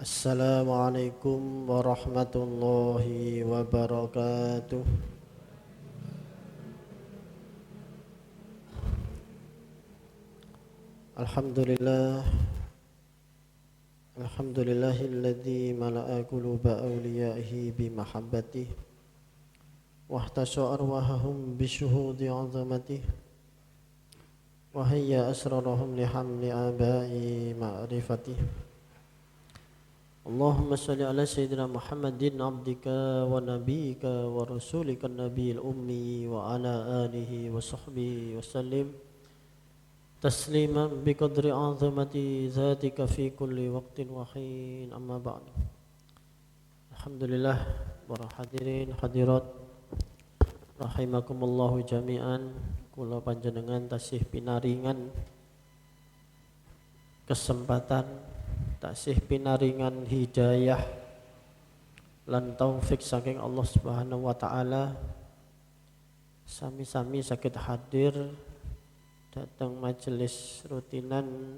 Assalamualaikum warahmatullahi wabarakatuh. Alhamdulillah, alhamdulillahilladzi mala'a quluba awliyaihi bimahabbatihi wahtasha arwahahum bisyuhudi 'azamatihi wa hayya asrarahum lihamli abai ma'rifatihi. Allahumma salli ala sayyidina Muhammadin abdika wa nabiyyika wa rasulika nabiyil ummi wa ala alihi wa sahbihi wa sallim tasliman biqadri azamati zatika fi kulli waqtin wa hin, amma ba'd. Alhamdulillah, para hadirin hadirat rahimakumullahu jami'an. Kula panjenengan tasih pinaringan kesempatan, taksih pinaringan hidayah lan taufik saking Allah Subhanahu wa taala, sami-sami sakit hadir datang majelis rutinan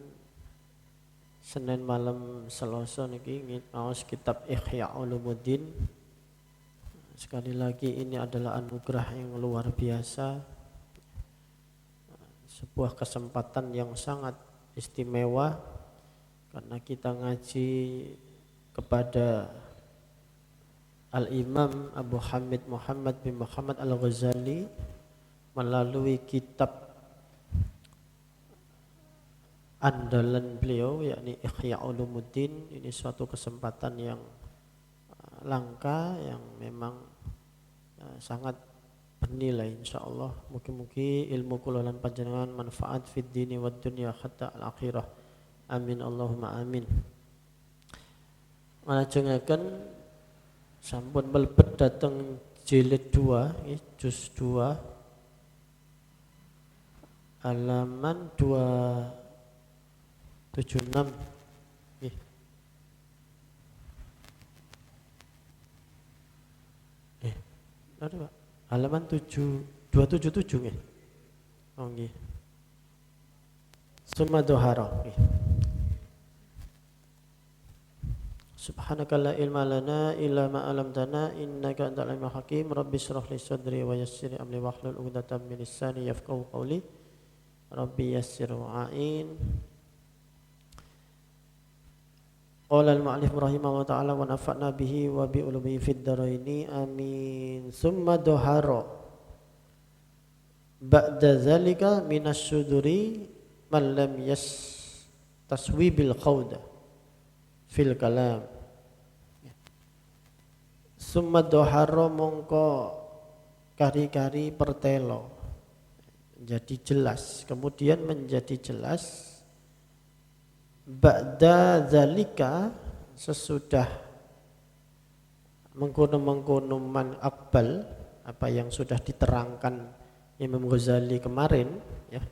Senin malam Selasa niki ngaos kitab Ihya Ulumuddin. Sekali lagi ini adalah anugerah yang luar biasa, sebuah kesempatan yang sangat istimewa karena kita ngaji kepada Al-Imam Abu Hamid Muhammad bin Muhammad Al-Ghazali melalui kitab andalan beliau yakni Ihya Ulumuddin. Ini suatu kesempatan yang langka, yang memang sangat bernilai insyaallah. Mugi-mugi ilmu kula lan panjenengan manfaat fid dini wad dunya hatta al-akhirah. Amin Allahumma amin. Nglajengaken sampun mlebet dhateng jilid 2 juz 2 halaman 276 nggih. Pak. Halaman 277 nggih. Oh nggih. Summa dhuhara nggih. Subhanaka la ilma lana illa ma 'allamtana innaka antal alimul hakim. Rabbi shrah li sadri wa yassir li amri wahlul 'uqdatam min lisani yafqahu qawli. Rabbi yassir wa'in. Qala al-mu'allif rahimahullah ta'ala wa nafa'na bihi wa bi ulumihi fid dharaini amin. Summa dhuhara ba'da zalika minasyuduri man lam taswibil qawda fil kalam. Summa dhuhara mongko kari-kari pertelo jadi jelas, kemudian menjadi jelas ba'da zalika sesudah mengkono-mengkono man akbal, apa yang sudah diterangkan Imam Ghazali kemarin ya,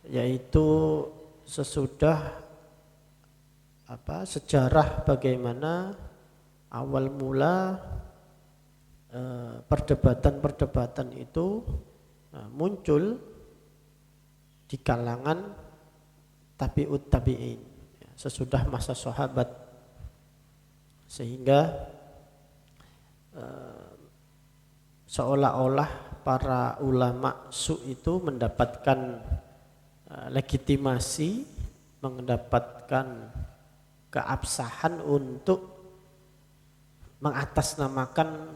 yaitu sesudah sejarah bagaimana awal mula perdebatan-perdebatan itu muncul di kalangan tabi'ut tabi'in sesudah masa sahabat, sehingga seolah-olah para ulama su itu mendapatkan legitimasi, mendapatkan keabsahan untuk mengatasnamakan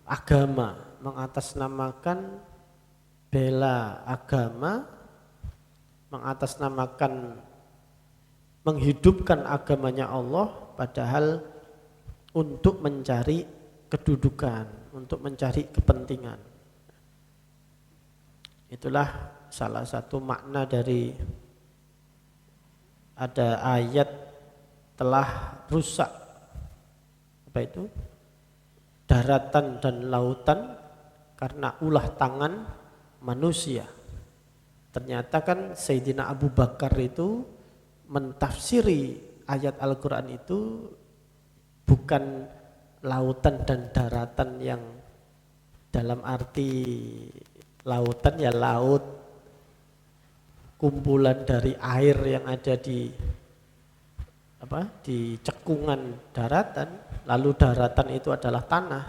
agama, mengatasnamakan bela agama, mengatasnamakan menghidupkan agamanya Allah, padahal untuk mencari kedudukan, untuk mencari kepentingan. Itulah salah satu makna dari ada ayat telah rusak itu daratan dan lautan karena ulah tangan manusia. Ternyata kan Sayyidina Abu Bakar itu mentafsiri ayat Al-Quran itu bukan lautan dan daratan yang dalam arti lautan ya laut, kumpulan dari air yang ada di di cekungan daratan, lalu daratan itu adalah tanah.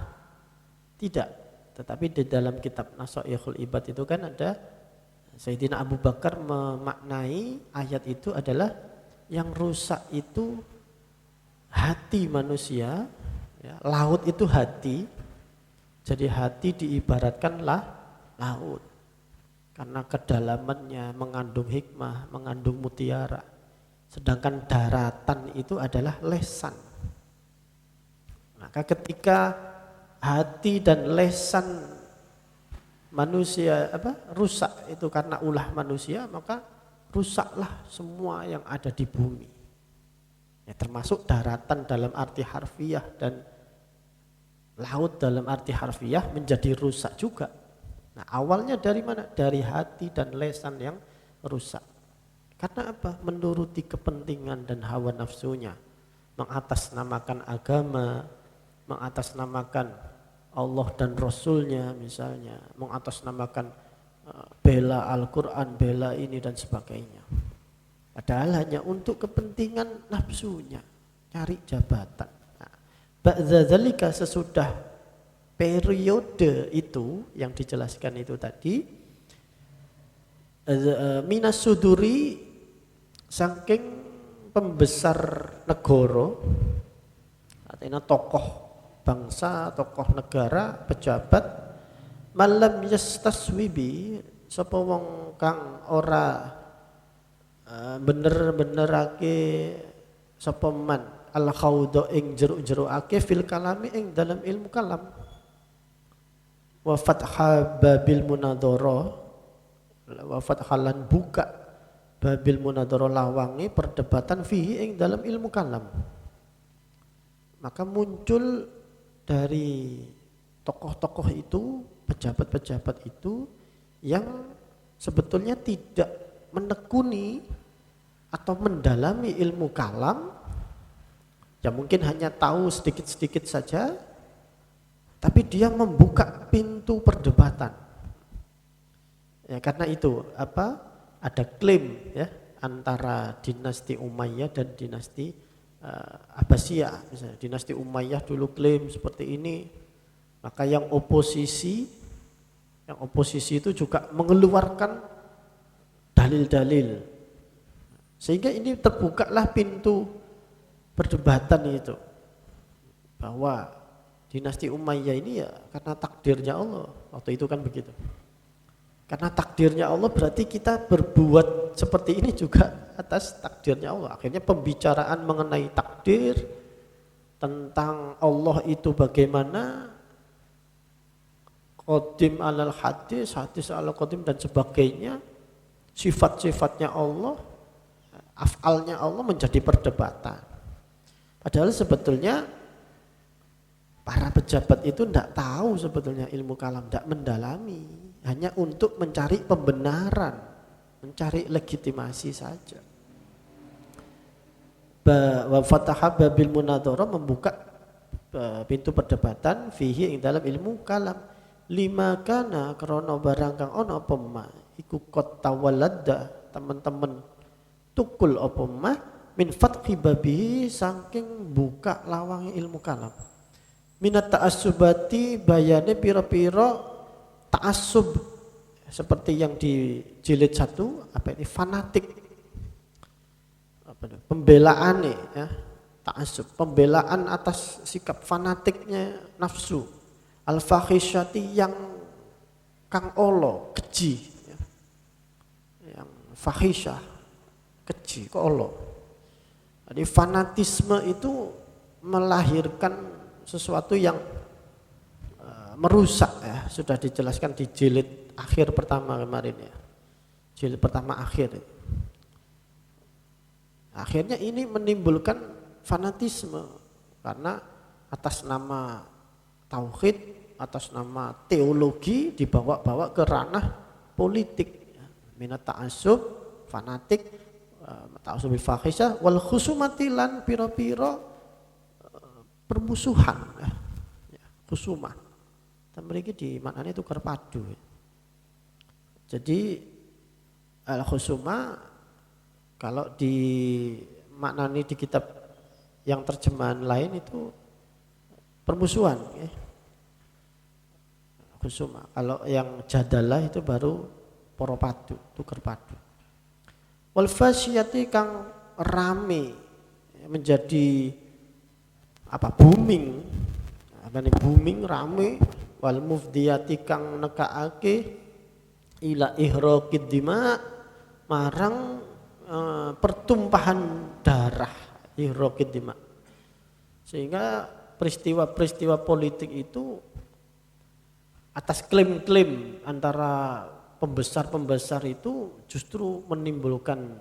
Tidak. Tetapi di dalam kitab Nasaihul Ibad itu kan ada Sayyidina Abu Bakar memaknai ayat itu adalah yang rusak itu hati manusia, ya, laut itu hati. Jadi hati diibaratkanlah laut. Karena kedalamannya mengandung hikmah, mengandung mutiara. Sedangkan daratan itu adalah lesan. Maka ketika hati dan lesan manusia rusak itu karena ulah manusia, maka rusaklah semua yang ada di bumi. Ya, termasuk daratan dalam arti harfiah dan laut dalam arti harfiah menjadi rusak juga. Nah, awalnya dari mana? Dari hati dan lesan yang rusak. Karena apa? Menuruti kepentingan dan hawa nafsunya, mengatasnamakan agama, mengatasnamakan Allah dan Rasulnya misalnya, mengatasnamakan bela Al-Quran, bela ini dan sebagainya. Padahal hanya untuk kepentingan nafsunya, cari jabatan. Nah, ba'dza dzalika, sesudah periode itu yang dijelaskan itu tadi, minas suduri, saking pembesar negara, artinya tokoh bangsa, tokoh negara, pejabat, malam yastaswibi, sapa wong kang ora bener-benerake sapa man al khawda ing jero-jeroake fil kalami ing dalam ilmu kalam, wa fatha babil munadhara, wa fathalan buka babil munadhara lawangi perdebatan fihi ing dalam ilmu kalam. Maka muncul dari tokoh-tokoh itu, pejabat-pejabat itu yang sebetulnya tidak menekuni atau mendalami ilmu kalam, ya mungkin hanya tahu sedikit-sedikit saja, tapi dia membuka pintu perdebatan. Ya, karena itu ada klaim ya antara dinasti Umayyah dan dinasti Abbasiyah. Misalnya dinasti Umayyah dulu klaim seperti ini, maka yang oposisi itu juga mengeluarkan dalil-dalil, sehingga ini terbukalah pintu perdebatan itu, bahwa dinasti Umayyah ini ya karena takdirnya Allah. Waktu itu kan begitu. Karena takdirnya Allah berarti kita berbuat seperti ini juga atas takdirnya Allah. Akhirnya pembicaraan mengenai takdir, tentang Allah itu bagaimana, qadim alal hadis, hadis alal qadim dan sebagainya, sifat-sifatnya Allah, af'alnya Allah menjadi perdebatan. Padahal sebetulnya para pejabat itu tidak tahu sebetulnya ilmu kalam, tidak mendalami. Hanya untuk mencari pembenaran, mencari legitimasi saja. Wa fataha babil munadhara, membuka pintu perdebatan fihi ing dalam ilmu kalam, lima kana krana barang kang ana apa ma iku qad tawaladda, teman-teman tukul apa ma min fathi babi, saking buka lawang ilmu kalam, minat ta'assubati, bayane pira-pira ta'assub, seperti yang di jilid 1, fanatik, pembelaan ya, ta'assub, pembelaan atas sikap fanatiknya nafsu, al-fakhisyati, yang kang olo, keji ya. Yang fakhisyah, keji, kok olo. Jadi fanatisme itu melahirkan sesuatu yang merusak ya, sudah dijelaskan di jilid akhir pertama kemarin ya, jilid pertama akhir. Akhirnya ini menimbulkan fanatisme karena atas nama tauhid, atas nama teologi dibawa-bawa ke ranah politik, minat ta'assub, fanatik, ta'assub fahisyah, wal khusumati lan pira-pira permusuhan ya, khusumah. Mereka di maknanya itu kerpadu. Jadi al-khusuma kalau di maknani di kitab yang terjemahan lain itu permusuhan ya. Khusuma. Kalau yang jadalah itu baru para padu, tuker padu. Wal fasyati kang rame menjadi booming. Booming rame, wal mufdiyati kang nekaake ila ihraqid dima marang pertumpahan darah, ihraqid dima. Sehingga peristiwa-peristiwa politik itu atas klaim-klaim antara pembesar-pembesar itu justru menimbulkan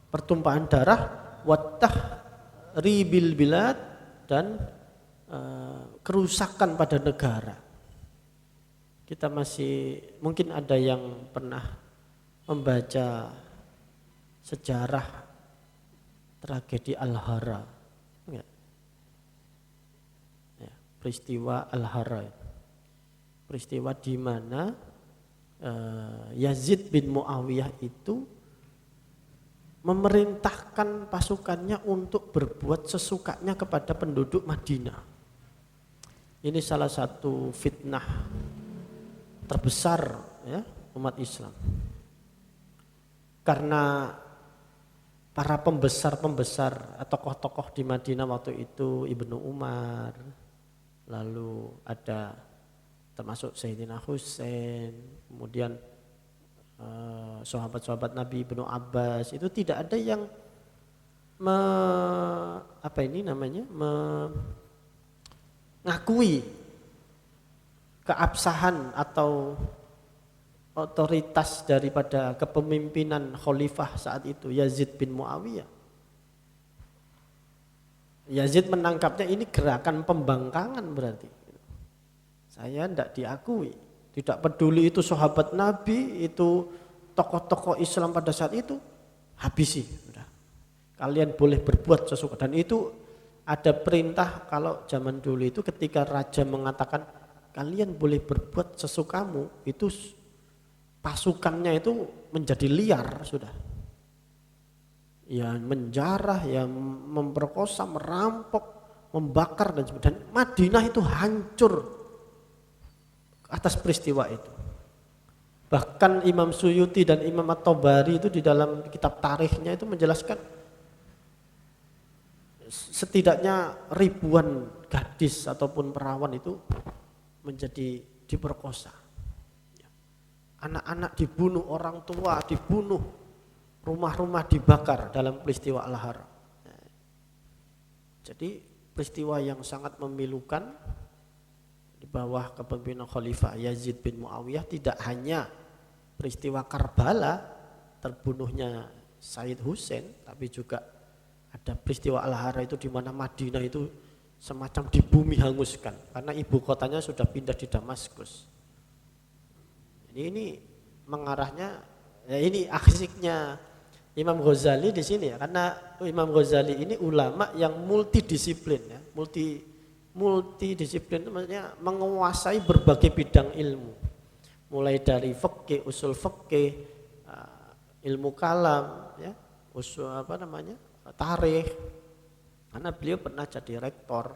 pertumpahan darah, watah ribil bilad, dan kerusakan pada negara. Kita masih mungkin ada yang pernah membaca sejarah tragedi Al-Hara. Peristiwa Al-Hara, peristiwa di mana Yazid bin Muawiyah itu memerintahkan pasukannya untuk berbuat sesukanya kepada penduduk Madinah. Ini salah satu fitnah terbesar ya, umat Islam. Karena para pembesar-pembesar atau tokoh-tokoh di Madinah waktu itu Ibnu Umar, lalu ada termasuk Sayyidina Husain, kemudian sahabat-sahabat Nabi Ibnu Abbas, itu tidak ada yang mengakui keabsahan atau otoritas daripada kepemimpinan khalifah saat itu Yazid bin Muawiyah. Yazid menangkapnya ini gerakan pembangkangan berarti. Saya tidak diakui. Tidak peduli itu sahabat Nabi, itu tokoh-tokoh Islam pada saat itu, habisi. Sudah. Kalian boleh berbuat sesuka. Dan itu ada perintah kalau zaman dulu itu ketika raja mengatakan kalian boleh berbuat sesukamu, itu pasukannya itu menjadi liar sudah. Ya menjarah, ya memperkosa, merampok, membakar dan sebagainya. Dan Madinah itu hancur atas peristiwa itu. Bahkan Imam Suyuti dan Imam At-Tabari itu di dalam kitab tarikhnya itu menjelaskan setidaknya ribuan gadis ataupun perawan itu menjadi diperkosa. Anak-anak dibunuh, orang tua dibunuh, rumah-rumah dibakar dalam peristiwa Al-Hara. Jadi peristiwa yang sangat memilukan di bawah kepemimpinan Khalifah Yazid bin Muawiyah. Tidak hanya peristiwa Karbala terbunuhnya Sayyid Husain, tapi juga ada peristiwa Al-Hara itu di mana Madinah itu semacam di bumi hanguskan karena ibu kotanya sudah pindah di Damaskus. Ini mengarahnya, ya ini asiknya Imam Ghazali di sini ya, karena Imam Ghazali ini ulama yang multidisiplin ya, multidisiplin itu maksudnya menguasai berbagai bidang ilmu, mulai dari fikih, usul fikih, ilmu kalam, ya, usul tarikh. Karena beliau pernah jadi rektor,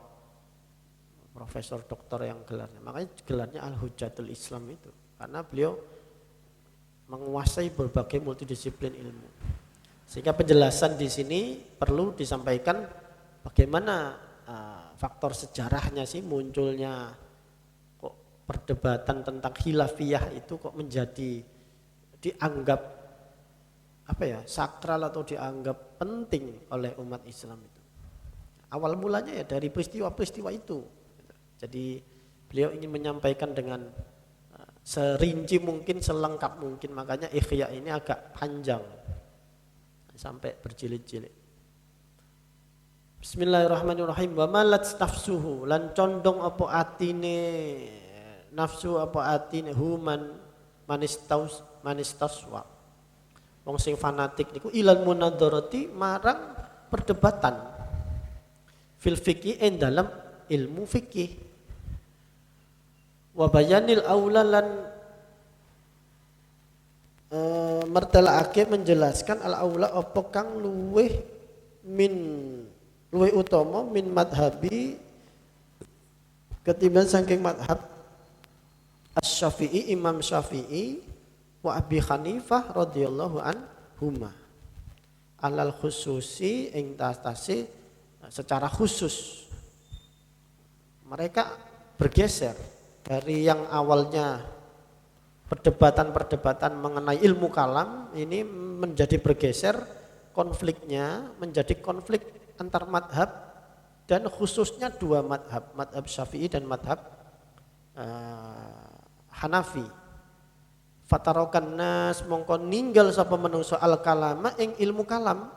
profesor doktor yang gelarnya, makanya gelarnya Al-Hujjatul Islam itu, karena beliau menguasai berbagai multidisiplin ilmu. Sehingga penjelasan di sini perlu disampaikan bagaimana faktor sejarahnya sih munculnya kok perdebatan tentang khilafiyah itu kok menjadi dianggap sakral atau dianggap penting oleh umat Islam itu. Awal mulanya ya dari peristiwa-peristiwa itu. Jadi beliau ingin menyampaikan dengan serinci mungkin, selengkap mungkin, makanya Ikhya ini agak panjang sampai berjilid-jilid. Bismillahirrahmanirrahim. Wa malat nafsuhu, lan condong apa atine nafsu apa atine human manistaswa. Wong sing fanatik niku ilal munadharati marang perdebatan fil fikih dalam ilmu fikih. Wa bayanil aulalan mertelaake menjelaskan al aula apa kang luweh min luwih utama min madhabi ketimbang saking madhab Asy-Syafi'i Imam Syafi'i wa Abi Hanifah radhiyallahu anhuma alal khususi ing tatase secara khusus. Mereka bergeser dari yang awalnya perdebatan-perdebatan mengenai ilmu kalam ini menjadi bergeser konfliknya menjadi konflik antar madhab dan khususnya dua madhab, madhab Syafi'i dan madhab Hanafi. Fatarokan nas mongko ninggal sapa menungso al kalama ing ilmu kalam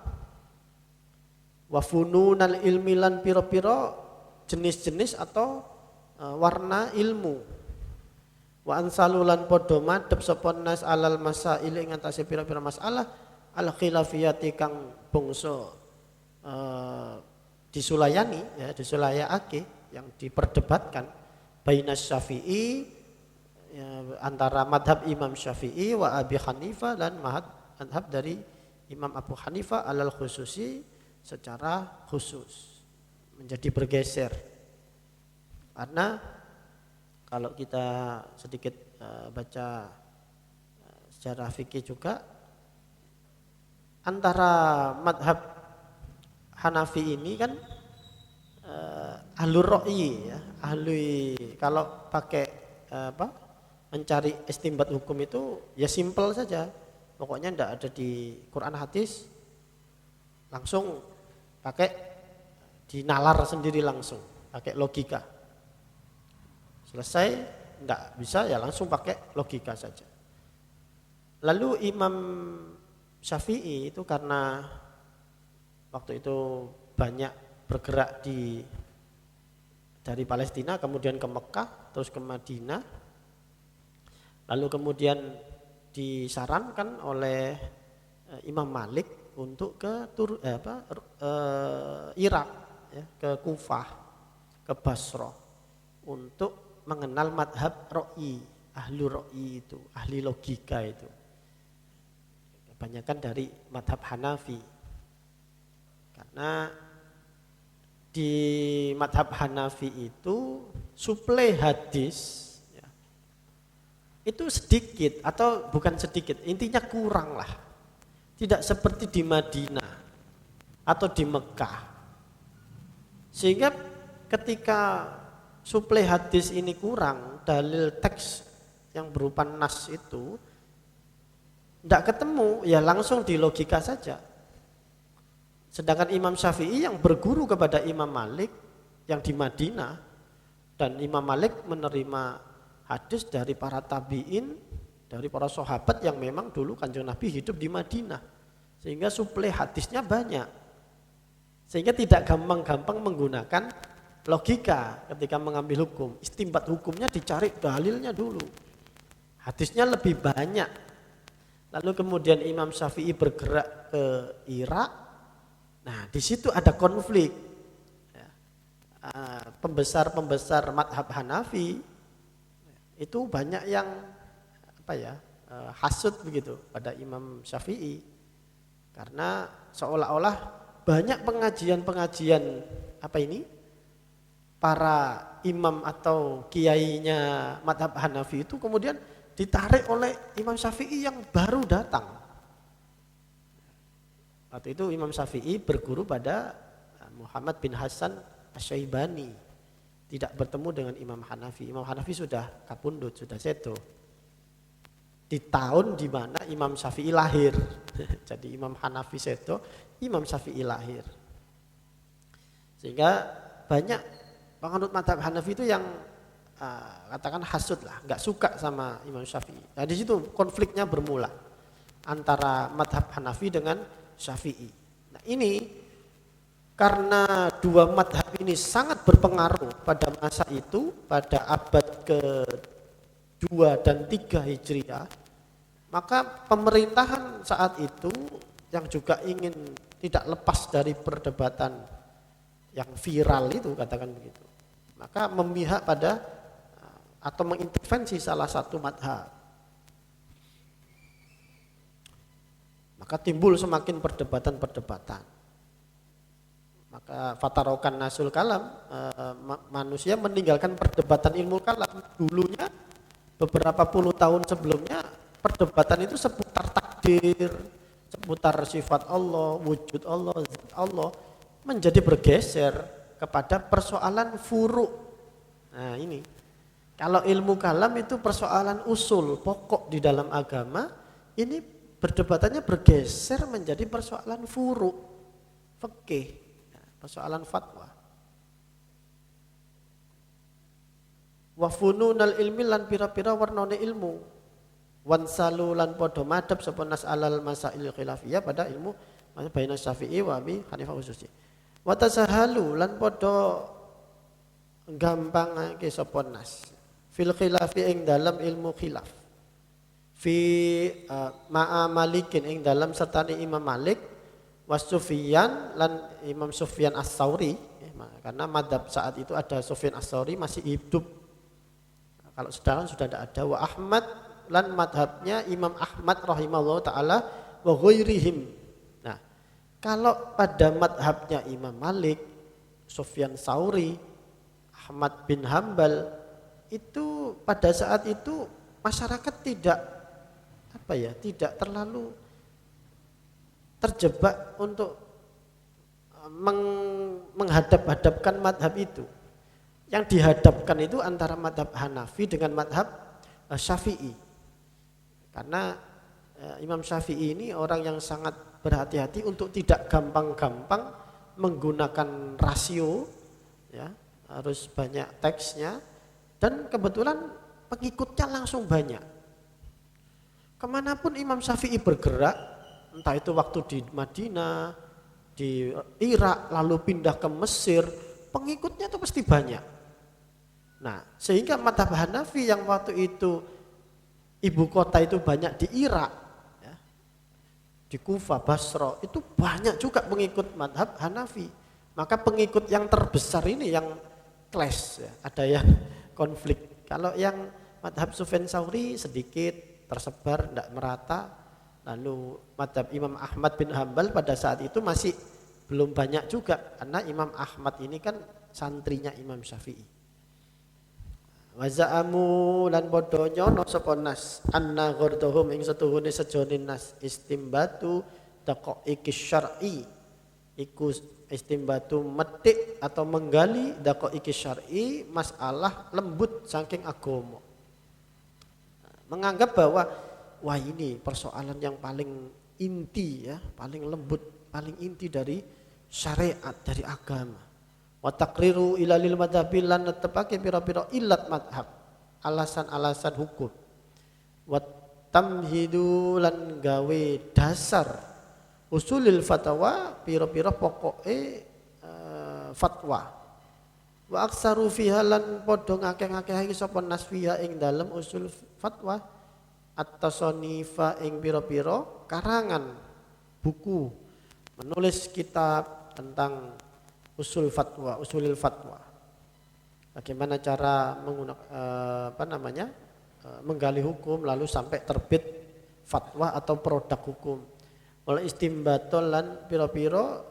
wa fununal ilmi lan pira-pira jenis-jenis atau warna ilmu. Wa ansalulan podo madhep sapa nas alal masail ing atase pira-pira masalah al khilafiyati kang bangsa disulayani ya disulayakake yang diperdebatkan bainas Syafi'i ya, antara madhab Imam Syafi'i wa Abi Hanifah dan madhab dari Imam Abu Hanifah alal khususi secara khusus menjadi bergeser karena kalau kita sedikit baca sejarah fikih juga antara madhab Hanafi ini kan ahlur ra'yi ya, ahli kalau pakai mencari istimbat hukum itu ya simpel saja. Pokoknya tidak ada di Quran hadis langsung pakai dinalar sendiri langsung, pakai logika. Selesai, tidak bisa ya langsung pakai logika saja. Lalu Imam Syafi'i itu karena waktu itu banyak bergerak dari Palestina kemudian ke Mekah terus ke Madinah. Lalu kemudian disarankan oleh Imam Malik untuk ke Irak ya, ke Kufah, ke Basrah untuk mengenal madhab ro'i, ahlu ro'i itu, ahli logika itu. Kebanyakan dari madhab Hanafi. Karena di madhab Hanafi itu suplai hadis ya, itu sedikit atau bukan sedikit, intinya kurang lah. Tidak seperti di Madinah atau di Mekah. Sehingga ketika suplai hadis ini kurang, dalil teks yang berupa nas itu tidak ketemu, ya langsung di logika saja. Sedangkan Imam Syafi'i yang berguru kepada Imam Malik yang di Madinah dan Imam Malik menerima hadis dari para tabi'in, dari para sahabat yang memang dulu Kanjeng Nabi hidup di Madinah. Sehingga suplai hadisnya banyak. Sehingga tidak gampang-gampang menggunakan logika ketika mengambil hukum. Istimbat hukumnya dicari dalilnya dulu. Hadisnya lebih banyak. Lalu kemudian Imam Syafi'i bergerak ke Irak. Nah, di situ ada konflik. Pembesar-pembesar madhab Hanafi itu banyak yang hasud begitu pada Imam Syafi'i. Karena seolah-olah banyak pengajian-pengajian para imam atau kiainya madhab Hanafi itu kemudian ditarik oleh Imam Syafi'i yang baru datang. Waktu itu Imam Syafi'i berguru pada Muhammad bin Hasan Asy-Syaibani, tidak bertemu dengan Imam Hanafi. Imam Hanafi sudah kapundhut, sudah sedo. Di tahun di mana Imam Syafi'i lahir. Jadi Imam Hanafi sedo, Imam Syafi'i lahir. Sehingga banyak penganut madhab Hanafi itu yang katakan hasud lah, nggak suka sama Imam Syafi'i. Nah di situ konfliknya bermula antara madhab Hanafi dengan Syafi'i. Nah ini karena dua madhab ini sangat berpengaruh pada masa itu, pada abad ke-2 dan 3 Hijriah, maka pemerintahan saat itu yang juga ingin tidak lepas dari perdebatan yang viral itu, katakan begitu, maka memihak pada atau mengintervensi salah satu madhab. Maka timbul semakin perdebatan-perdebatan. fatarokan nasul kalam, manusia meninggalkan perdebatan ilmu kalam. Dulunya beberapa puluh tahun sebelumnya perdebatan itu seputar takdir, seputar sifat Allah, wujud Allah, zat Allah, menjadi bergeser kepada persoalan furu'. Nah ini, kalau ilmu kalam itu persoalan usul, pokok di dalam agama, ini berdebatannya bergeser menjadi persoalan furu', fikih, persoalan fatwa. Wa fununal ilmi lan pira-pira warnane ilmu. Wansalu lan padha madhep sapa nas alal masail khilafiyah pada ilmu baina Syafi'i wa Abi Hanifah khususi. Wa tasahalu lan padha gampangake sapa nas fil khilafi ing dalam ilmu khilaf. Fi ma'a Malikin ing dalam sertane Imam Malik was Sufyan lan Imam Sufyan As-Tsauri, karena madhab saat itu ada Sufyan As-Tsauri masih hidup. Kalau sekarang sudah tidak ada. Wa Ahmad lan madhabnya Imam Ahmad rahimahullah ta'ala wa ghairihim. Nah, kalau pada madhabnya Imam Malik, Sufyan Tsauri, Ahmad bin Hambal, itu pada saat itu masyarakat tidak terlalu terjebak untuk menghadap-hadapkan madhab itu. Yang dihadapkan itu antara madhab Hanafi dengan madhab Syafi'i. Karena Imam Syafi'i ini orang yang sangat berhati-hati untuk tidak gampang-gampang menggunakan rasio, ya, harus banyak teksnya, dan kebetulan pengikutnya langsung banyak. Kemanapun Imam Syafi'i bergerak, entah itu waktu di Madinah, di Irak, lalu pindah ke Mesir, pengikutnya itu pasti banyak. Nah, sehingga madhab Hanafi yang waktu itu ibu kota itu banyak di Irak, ya, di Kufah, Basra, itu banyak juga pengikut madhab Hanafi. Maka pengikut yang terbesar ini yang clash, ya, ada yang konflik. Kalau yang madhab Sufyan Tsauri sedikit tersebar, tidak merata. Lalu madhab Imam Ahmad bin Hambal pada saat itu masih belum banyak juga, karena Imam Ahmad ini kan santrinya Imam Syafi'i. Waza'amu lan padha nyono sapa nas anna ghardahum ing setuhune sejone nas istimbatu daqaiqis syar'i, iku istimbatu metik atau menggali daqaiqis syar'i, masalah lembut saking agama. Menganggap bahwa wah ini persoalan yang paling inti, ya, paling lembut, paling inti dari syariat, dari agama. Wa taqriru ilalil madhabi lan netepake pira-pira ilat madhab, alasan-alasan hukum. Wa tamhidu lan gawe dasar usulil fatwa, pira-pira pokoke fatwa. Wa aksaru fiha lan padha ngakeh-ngakeh sapa nas fiha ing dalem usul fatwa at-tasanifa ing pira-pira karangan buku, menulis kitab tentang usulil fatwa. Bagaimana cara menggunakan menggali hukum lalu sampai terbit fatwa atau produk hukum. Oleh istimbatul lan pira-pira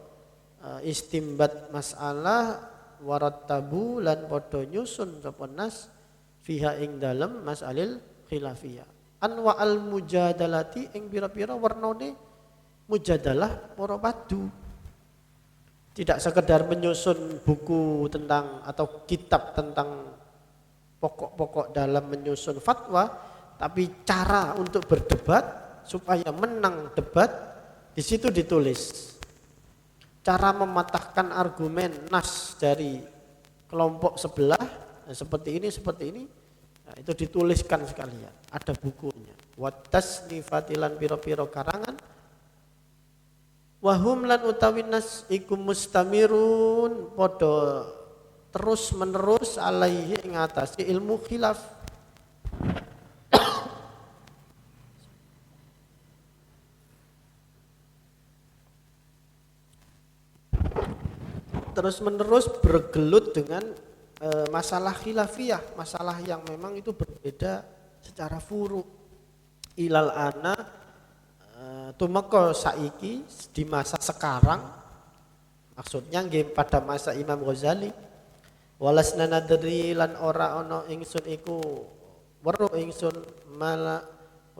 istimbat masalah warattabu lan padha nyusun sapa nas fiha ing dalem masalil khilafiyah. Anwa al mujadalati ing pira-pira warnane mujadalah para padu. Tidak sekedar menyusun buku tentang atau kitab tentang pokok-pokok dalam menyusun fatwa, tapi cara untuk berdebat supaya menang debat di situ ditulis. Cara mematahkan argumen nas dari kelompok sebelah, seperti ini, nah, itu dituliskan sekalian. Ada bukunya. Watasnifatilan piro-piro karangan. Wahum lan utawi nas iku mustamirun podo terus menerus alaihi ing atase ilmu khilaf. Terus menerus bergelut dengan masalah khilafiyah, masalah yang memang itu berbeda secara furu. Ilal ana tumeka saiki di masa sekarang, Maksudnya nggih pada masa Imam Ghazali walasna nadri lan ora ana ingsun iku weruh ingsun mala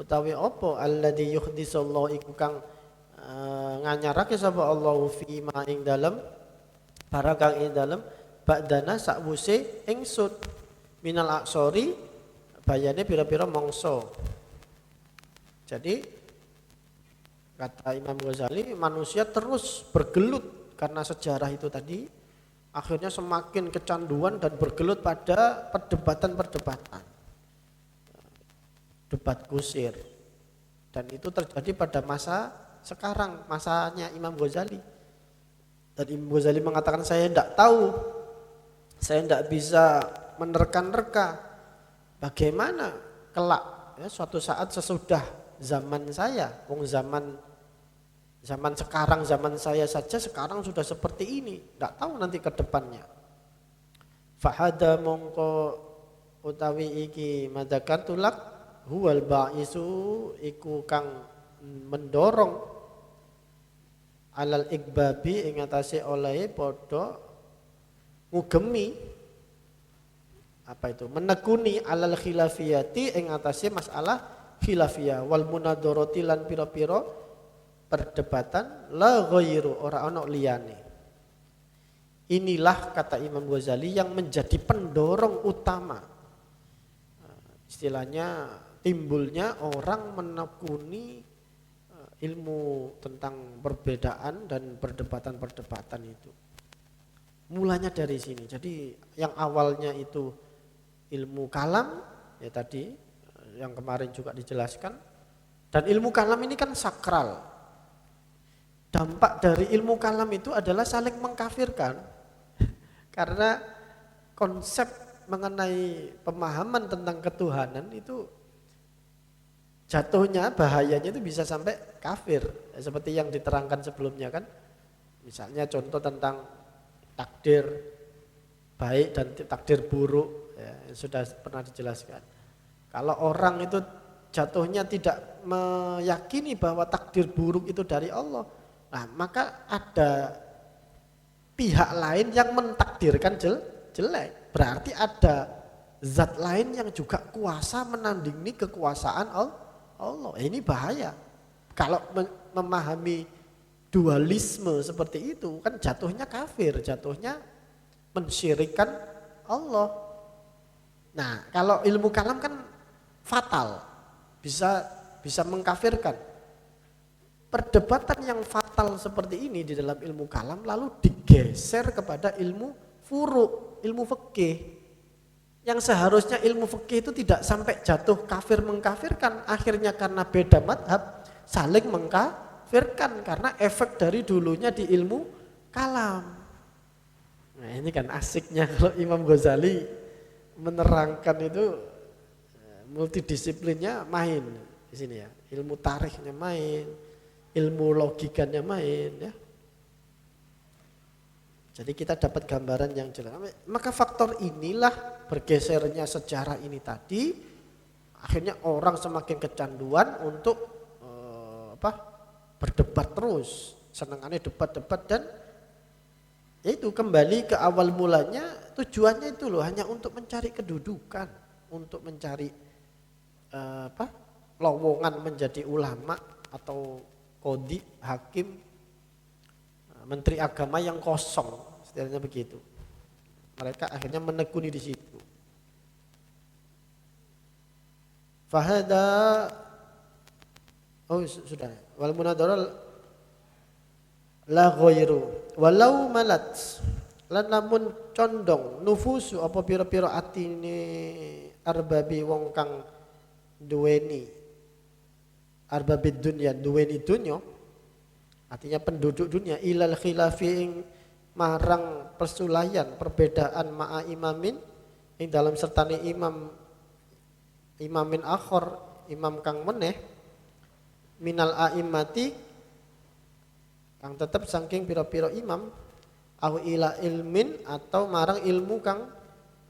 utawi apa alladzi yuhdisallahu iku kang nganyarake sapa Allah fi ma ing dalem barang kang ing dalem ba'dana sakwuse ingsun minal aksori bayane pira-pira mangsa. Jadi kata Imam Ghazali manusia terus bergelut karena sejarah itu tadi, akhirnya semakin kecanduan dan bergelut pada perdebatan-perdebatan, debat kusir, dan itu terjadi pada masa sekarang, masanya Imam Ghazali. Dan Imam Ghazali mengatakan saya tidak tahu, saya tidak bisa menerka-nerka bagaimana kelak ya, suatu saat sesudah zaman saya, zaman sekarang, zaman saya saja sekarang sudah seperti ini, tidak tahu nanti ke depannya. Fahada mongko utawi iki madzakartulak huwal ba'isu iku kang mendorong alal ikbabi ing atase oleh padha ngugemi apa itu menekuni alal khilafiyati ing atase masalah khilafiyah wal munadharati lan pira-pira perdebatan la ghairu ora ana liyane. Inilah kata Imam Ghazali yang menjadi pendorong utama istilahnya timbulnya orang menekuni ilmu tentang perbedaan dan perdebatan-perdebatan itu. Mulanya dari sini. Jadi yang awalnya itu ilmu kalam ya tadi yang kemarin juga dijelaskan, dan ilmu kalam ini kan sakral. Dampak dari ilmu kalam itu adalah saling mengkafirkan karena konsep mengenai pemahaman tentang ketuhanan itu jatuhnya bahayanya itu bisa sampai kafir ya, seperti yang diterangkan sebelumnya kan, misalnya contoh tentang takdir baik dan takdir buruk ya, yang sudah pernah dijelaskan. Kalau orang itu jatuhnya tidak meyakini bahwa takdir buruk itu dari Allah, nah maka ada pihak lain yang mentakdirkan jelek. Berarti ada zat lain yang juga kuasa menandingi kekuasaan Allah. Ini bahaya. Kalau memahami dualisme seperti itu kan jatuhnya kafir, jatuhnya mensyirikkan Allah. Nah, kalau ilmu kalam kan fatal, bisa mengkafirkan. Perdebatan yang fatal seperti ini di dalam ilmu kalam lalu digeser kepada ilmu furu', ilmu fikih. Yang seharusnya ilmu fikih itu tidak sampai jatuh kafir mengkafirkan, akhirnya karena beda madhab saling mengkafirkan karena efek dari dulunya di ilmu kalam. Nah ini kan asiknya kalau Imam Ghazali menerangkan itu multidisiplinnya main di sini ya, ilmu tarikhnya main, ilmu logikanya main ya. Jadi kita dapat gambaran yang jelas. Maka faktor inilah bergesernya sejarah ini tadi, akhirnya orang semakin kecanduan untuk berdebat terus, senangannya debat-debat, dan itu kembali ke awal mulanya tujuannya itu loh, hanya untuk mencari kedudukan, untuk mencari lowongan menjadi ulama atau qadhi, hakim, menteri agama yang kosong. Istilahnya begitu. Mereka akhirnya menekuni di situ. Fahada sudah. Wal munadharah la ghairu walau malat lan lamun condong nufusu apa pira-pira atine arbabi wong kang duweni arbabid dunya, duweni dunya, artinya penduduk dunia, ilal khilafi ing marang persulayan perbedaan ma'a imamin ing dalam sertane imamin akhor, imam kang meneh minal a'immati kang tetep saking pira-pira imam au ila ilmin atau marang ilmu kang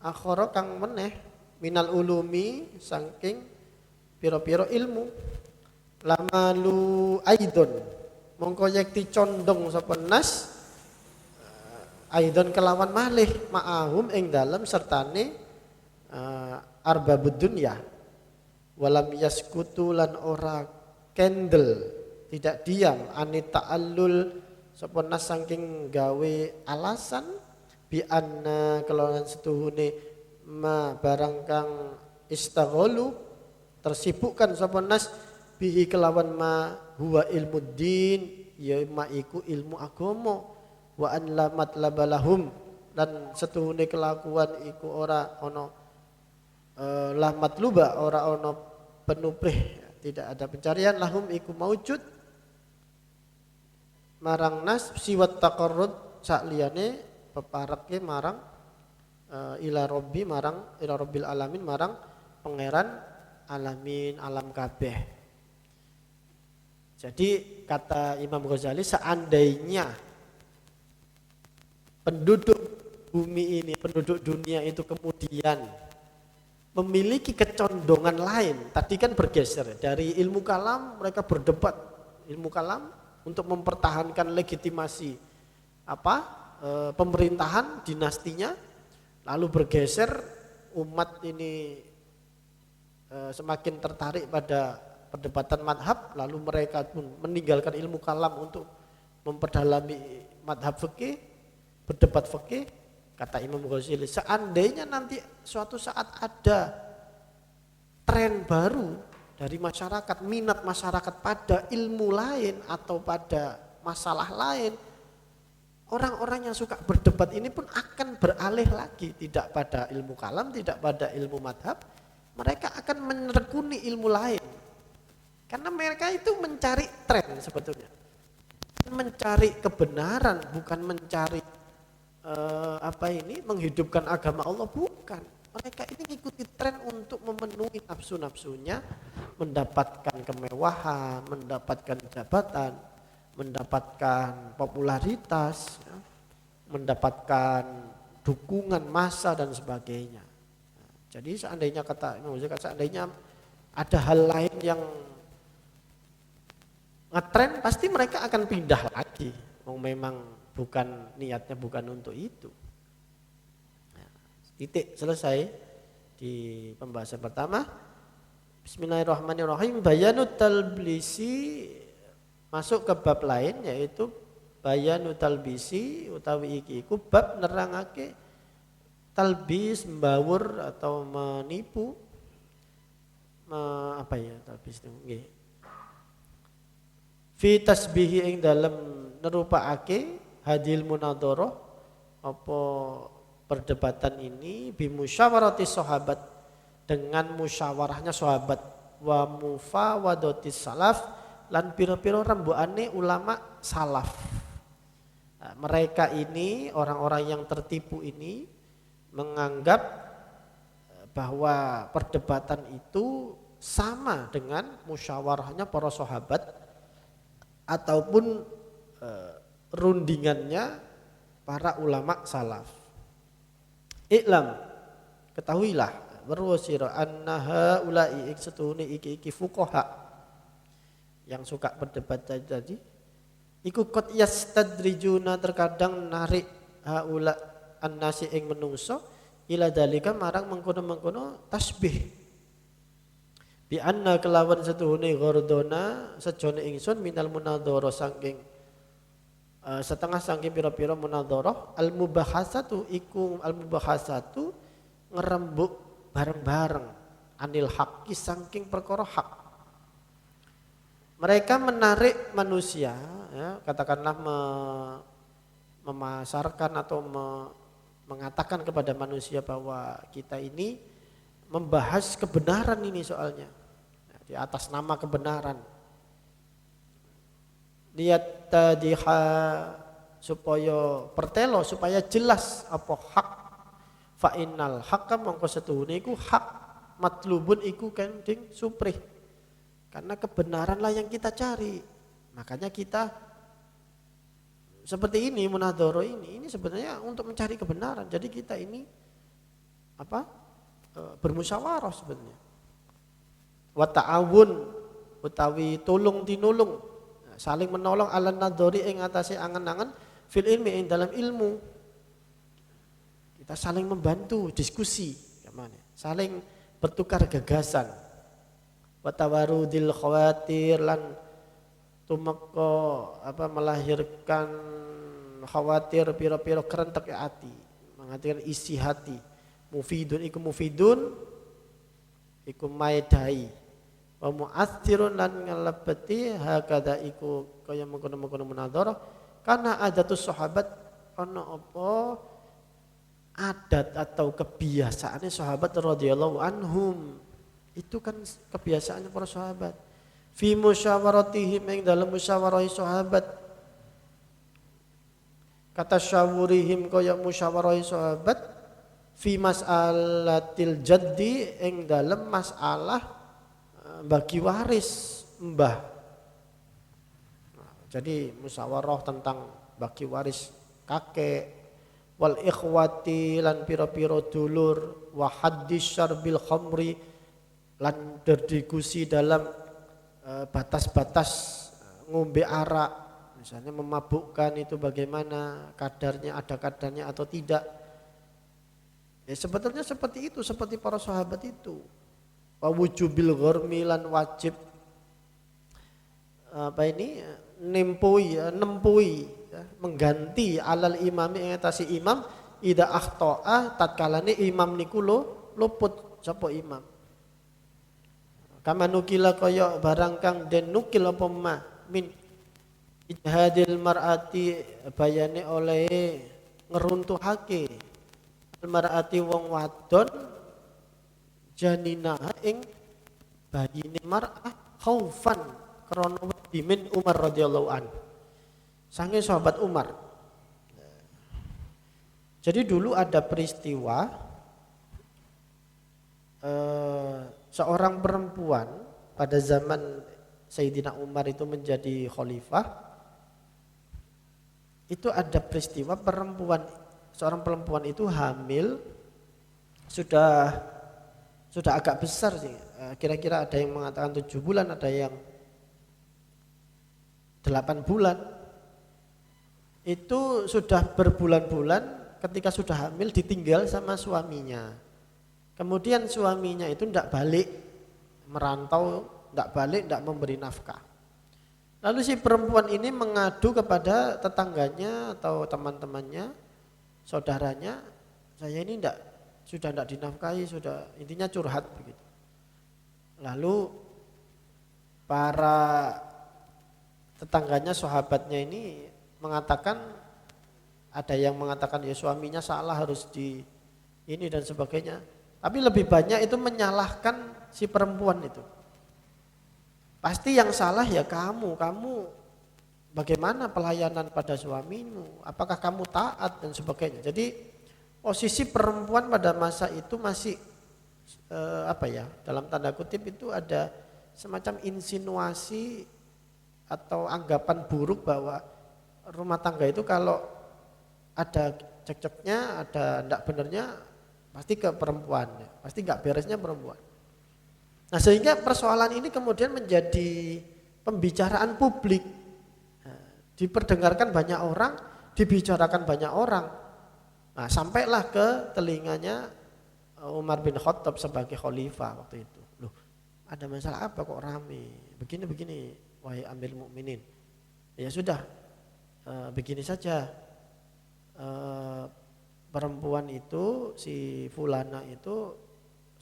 akhara kang meneh minal ulumi saking pira-pira ilmu lamalu aidon mongko yekti condong sapa nas aidon kelawan malih ma'ahum ing dalem sertane arbabud dunya walam yaskutu lan ora kendel tidak diam anita ta'allul sapa nas saking gawe alasan bi anna kelawan setuhune ma barang kang istaghalu tersibukkan sapa nas bihi kelawan ma huwa ilmuddin ya ma iku ilmu agama wa an la matlabalahum dan setuhune kelakuan iku ora ana la matluba ora ana penuprih tidak ada pencarian lahum iku maujud marang nas siwat taqarrud sak liyane pepareke marang ila rabbi marang ila rabbil alamin marang pangeran alamin alam kabeh. Jadi kata Imam Ghazali seandainya penduduk bumi ini, penduduk dunia itu kemudian memiliki kecondongan lain, tadi kan bergeser dari ilmu kalam mereka berdebat ilmu kalam untuk mempertahankan legitimasi pemerintahan dinastinya, lalu bergeser umat ini semakin tertarik pada perdebatan madhab, lalu mereka pun meninggalkan ilmu kalam untuk memperdalami madhab fikih, berdebat fikih. Kata Imam Ghazali, seandainya nanti suatu saat ada tren baru dari masyarakat, minat masyarakat pada ilmu lain atau pada masalah lain, orang-orang yang suka berdebat ini pun akan beralih lagi, tidak pada ilmu kalam, tidak pada ilmu madhab, mereka akan menekuni ilmu lain. Karena mereka itu mencari tren sebetulnya, mencari kebenaran, bukan mencari menghidupkan agama Allah, bukan. Mereka ini mengikuti tren untuk memenuhi nafsu-nafsunya, mendapatkan kemewahan, mendapatkan jabatan, mendapatkan popularitas, mendapatkan dukungan massa dan sebagainya. Jadi seandainya kata Imam Ghazali, seandainya ada hal lain yang ngetren, pasti mereka akan pindah lagi. Memang bukan niatnya bukan untuk itu. Titik selesai di pembahasan pertama. Bismillahirrahmanirrahim. Bayanut talbisi masuk ke bab lain, yaitu bayanut talbisi utawi iki iku bab nerangake talbis mbawur atau menipu talbis itu nggih. Fi tasbihi ing dalem nerupakake hadil munadharah apa perdebatan ini bimusyawarati sahabat dengan musyawarahnya sahabat wa mufawadati salaf lan pira-pira rembukane ulama salaf. Nah, mereka ini orang-orang yang tertipu ini menganggap bahwa perdebatan itu sama dengan musyawarahnya para sahabat ataupun rundingannya para ulama salaf. Iklam, ketahuilah berwasira annaha ulai iksetune iki fuqaha yang suka berdebat tadi iku qad yastadrijuna terkadang narik haula annasi ing menungso ila dalika marang mengkono-mengkono tasbih bi anna kelawan setuhune ghordona sejone ingsun minal munadhara saking setengah saking pira-pira munadharah al mubahasatu ngerembuk bareng-bareng anil haqqi saking perkara hak. Mereka menarik manusia, ya, katakanlah memasarkan atau mengatakan kepada manusia bahwa kita ini membahas kebenaran ini soalnya, ya, di atas nama kebenaran. Lihat tadiha supaya pertelo supaya jelas apa hak fa innal haqqa mongko setuhune iku hak matlubun iku kending suprih karena kebenaranlah yang kita cari. Makanya kita seperti ini munadhara ini sebenarnya untuk mencari kebenaran. Jadi kita ini bermusyawarah sebenarnya. Wa ta'awun utawi tulung tinulung saling menolong ala nadhari ing atase angen-angen fil ilmi ing dalam ilmu. kita saling membantu, diskusi, saling bertukar gagasan. Wa tawarudil khawatir lan tumeka melahirkan khawatir pira-pira kerentek hati, mengatakan isi hati. Mufidun iku maedai. Wa mu'athirun lan ngelebeti hakada iku kaya mengkono-mengkono munadharah karena adatus sahabat ana apa adat atau kebiasaannya sahabat radhiyallahu anhum. Itu kan kebiasaannya para sahabat. Fi musyawaratihim ing dalam musyawarahi sahabat. Kata syawurihim kaya musyawarahi sahabat fi mas'alatil jaddi ing dalam masalah bagi waris mbah. Jadi musyawarah tentang bagi waris kakek wal ikhwati lan pira-pira dulur wa haddis syarbil khamri lan berdiskusi dalam batas-batas ngombe arak, misalnya memabukkan itu bagaimana kadarnya, ada kadarnya atau tidak. Ya sebetulnya seperti itu, seperti para sahabat itu. Wa wujubil gharmi lan wajib nempui ya, mengganti alal imami ing atase imam ida akhta'a tatkalane imam niku luput sapa imam. Kama nukila kaya barang kang den nukil apa ma min ijhadil mar'ati bayane oleh ngeruntuhake mar'ati wong wadon janina ing bayine mar'ah khaufan krana wedi min Umar radhiyallahu an. Sange sahabat Umar. Jadi dulu ada peristiwa seorang perempuan pada zaman Sayyidina Umar itu menjadi khalifah. Itu ada peristiwa seorang perempuan itu hamil sudah agak besar sih. Kira-kira ada yang mengatakan 7 bulan, ada yang 8 bulan. Itu sudah berbulan-bulan ketika sudah hamil ditinggal sama suaminya. Kemudian suaminya itu tidak balik, merantau, tidak memberi nafkah. Lalu si perempuan ini mengadu kepada tetangganya atau teman-temannya, saudaranya, saya ini sudah tidak dinafkahi, sudah intinya curhat begitu. Lalu para tetangganya, sahabatnya ini mengatakan, ada yang mengatakan ya suaminya salah harus di ini dan sebagainya. Tapi lebih banyak itu menyalahkan si perempuan itu. Pasti yang salah ya kamu bagaimana pelayanan pada suamimu, apakah kamu taat dan sebagainya. Jadi posisi perempuan pada masa itu masih dalam tanda kutip itu ada semacam insinuasi atau anggapan buruk bahwa rumah tangga itu kalau ada cekcoknya, ada tidak benarnya pasti ke perempuan, pasti nggak beresnya perempuan. Nah sehingga persoalan ini kemudian menjadi pembicaraan publik, diperdengarkan banyak orang, dibicarakan banyak orang. Nah sampailah ke telinganya Umar bin Khattab sebagai khalifah waktu itu. Loh, ada masalah apa kok rame? Begini, wahai Amirul Mukminin. Ya sudah, begini saja. Perempuan itu, si fulana itu